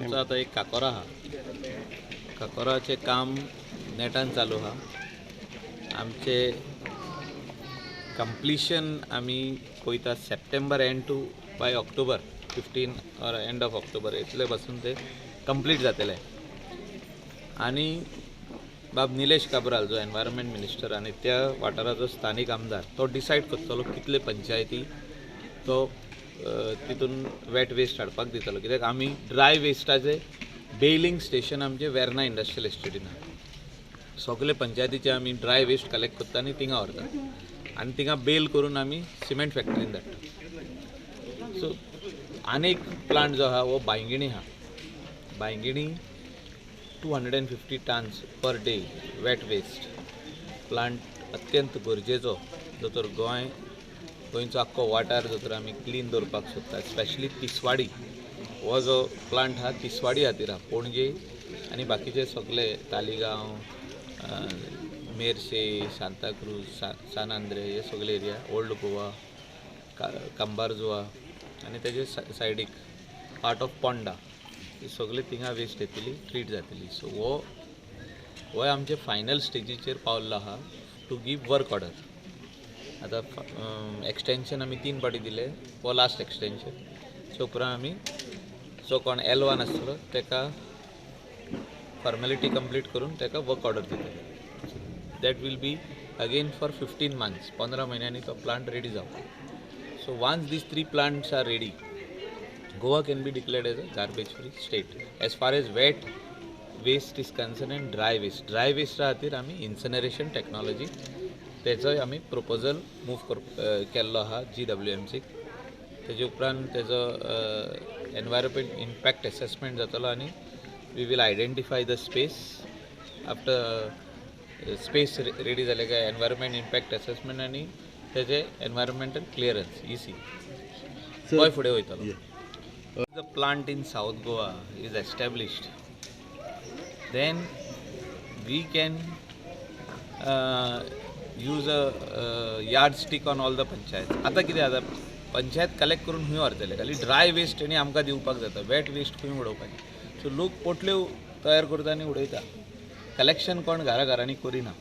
आमचं आता एक काकोरा हा काकोराचे काम नेटान चालू हा आमचे कंप्लीशन आमी पळयता September end to by October 15 और एंड ऑफ ऑक्टोबर इतले पासून ते कंप्लीट जातले आणि बाब निलेश काब्राल जो एनवायरमेंट मिनिस्टर आणि त्या वाठाराचो स्थानिक आमदार तो डिसायड करतलो कितले पंचायती तो तितून वेट वेस्ट हाडपाक दितलो कित्याक आमी ड्राय वेस्टाचे बेलिंग स्टेशन आमचे वेर्ना इंडस्ट्रियल एस्टेटीन सगळे पंचायतीचे आमी ड्राय वेस्ट कलेक्ट करता आनी थिंगा व्हरता आनी थिंगा बेल करून आमी सिमेंट फॅक्टरीन धाडटा सो आनीक प्लांट जो आहा हो बांयगिणी आहा बांयगिणी 250 tons per day wet waste plant अत्यंत गरजेचो जो तर गोंयचो आख्खो वाठार जो तर आमी क्लीन दवरपाक सोदता स्पेशली तिसवाडी हो जो प्लांट हा तिसवाडी खातीर हा पणजे आनी बाकीचे सगळे तालिगांव मेर्शे सांताक्रूज सान आंद्रे हे सगळे एरिया ओल्ड गोवा कंबारजुआ आनी तेजे सायडीक पार्ट ऑफ पोंडा ही सगळे थिंगा वेस्ट येतली ट्रीट जातली सो हो आमचे फायनल स्टेजीचेर पावल्लो आहा टू गीव वर्क ऑर्डर आतां एक्सटेंशन आमी 3 पाटी दिले हो लास्ट एक्सटेंशन सो उपरांत आमी जो कोण L1 आसतलो तेका फॉर्मेलिटी कंप्लीट करून तेका वर्क ऑर्डर दितले that will be again for 15 months 15 महिन्यांनी तो प्लांट रेडी जावपाक so once these 3 plants are ready Goa can be declared as a garbage-free state. As far as wet waste is concerned and dry waste खातीर आमी incineration technology तेचो आमी proposal move केल्लो आहा GWMC तेजे उपरांत तेजो environment impact assessment जातलो आनी we will identify the space after space ready जाले काय environment impact assessment आनी तेजे environmental clearance EC गोंय फुडें वयतलो. The plant in South Goa is established, then we can use a yardstick on all the panchayats. आता कितें जाता panchayat collect करून खंय व्हरतले खाली ड्राय वेस्ट आनी आमकां दिवपाक जाता वेट वेस्ट खंय उडोवपाचें सो लोक पोटल्यो तयार करता आनी उडयता कलेक्शन कोण घरांनी करिना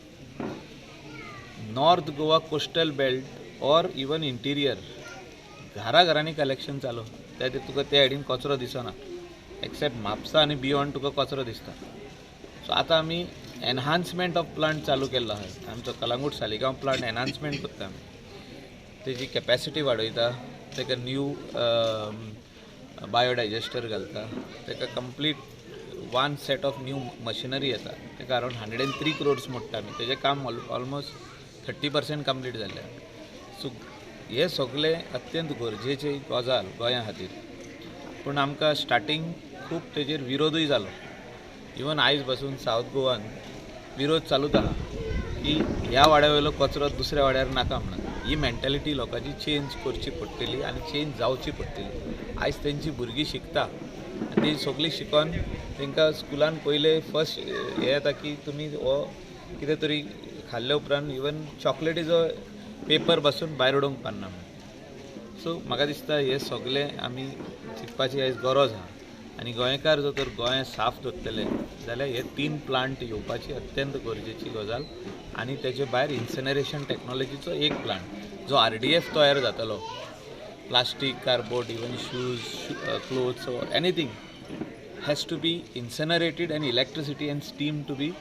north Goa coastal belt or even interior घरांनी कलेक्शन चालू त्या तुका त्या सायडीन कचरो दिसना एक्सेप्ट म्हापसा आनी बियॉन्ड तुका कचरो दिसता सो आतां आमी एनहान्समेंट ऑफ प्लांट चालू केल्लो आहा आमचो कलंगूट सालिगांव प्लांट एनहान्समेंट करता आमी तेजी कॅपॅसिटी वाडयता तेका न्यू बायोडायजेस्टर घालता तेका complete 1 set of new machinery येता तेका अरावंड 103 crores मोडटा आमी तेजें काम ऑलमोस्ट 30% कंप्लीट जाल्लें सो हे सगळे अत्यंत गरजेचे गजाल गोंया खातीर पूण आमकां स्टार्टींग खूब तेजेर विरोधूय जालो इवन आयज पासून सावथ गोवान विरोध चालूच आहा की ह्या वाड्या वयलो कचरो दुसऱ्या वाड्यार नाका म्हणून ही मेंटेलिटी लोकांची चेंज करची पडटली आनी चेंज जावची पडटली आयज तेंची भुरगीं शिकता आनी ती सगळीं शिकून तांकां स्कुलान पयले फर्स्ट हें येता की तुमी हो कितें तरी खाल्ले उपरांत इवन चॉकलेटीचो पेपर बसून भायर उडोवंक पारना सो म्हाका दिसता हे सगळे आमी चिंतपाची आयज गरज आहा आनी गोंयकार जर तर गोंय साफ दवरतले जाल्यार हे 3 प्लांट येवपाची अत्यंत गरजेची गजाल आनी तेजे भायर इन्सिनरेशन टेक्नॉलॉजीचो एक प्लांट जो RDF तयार जातलो plastic cardboard even shoes clothes or anything has to be incinerated and electricity and steam to be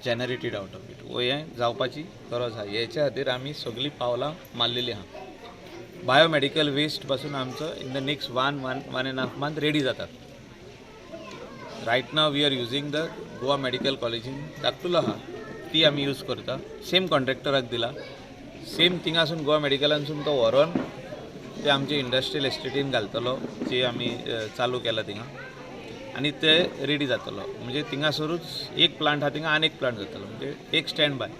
generated out of it वो हें जावपाची गरज आहा हेच्या खातीर आमी सगळीं पावलां मारलेलीं आहा बायोमेडिकल वेस्ट पासून आमचो in the next 1.5 month ready जातात right now we are using the Goa medical कॉलेजीन धाकटुलो आहा ती आमी यूज करता सेम कॉन्ट्रॅक्टराक दिला सेम थिंगासून गोवा मेडिकलानसून तो व्हरोन ते आमचे इंडस्ट्रियल एस्टेटीन घालतलो जे आमी चालू केला थिंगा आनी ते रेडी जातलो म्हणजे थिंगासरूच एक प्लांट हा थिंगा आनीक प्लांट जातलो म्हणजे एक stand by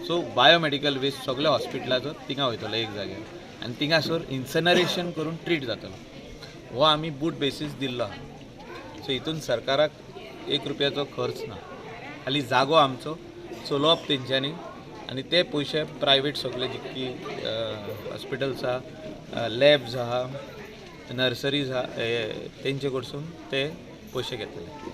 so biomedical waste सगळ्या हॉस्पिटलाचो थिंगा वयतलो एक जाग्यार आनी थिंगासर इन्सिनरेशन करून ट्रीट जातलो हो आमी बूट बेसीस दिल्लो आहा सो हितून सरकाराक 1 रुपयाचो खर्च ना खाली जागो आमचो चलोवप तेंच्यांनी आनी ते पयशे प्रायवेट सगळे जितकी हॉस्पिटल्स आहा लॅब्स आहा नर्सरीज आहा तेंचे कडसून ते पयशे घेतले.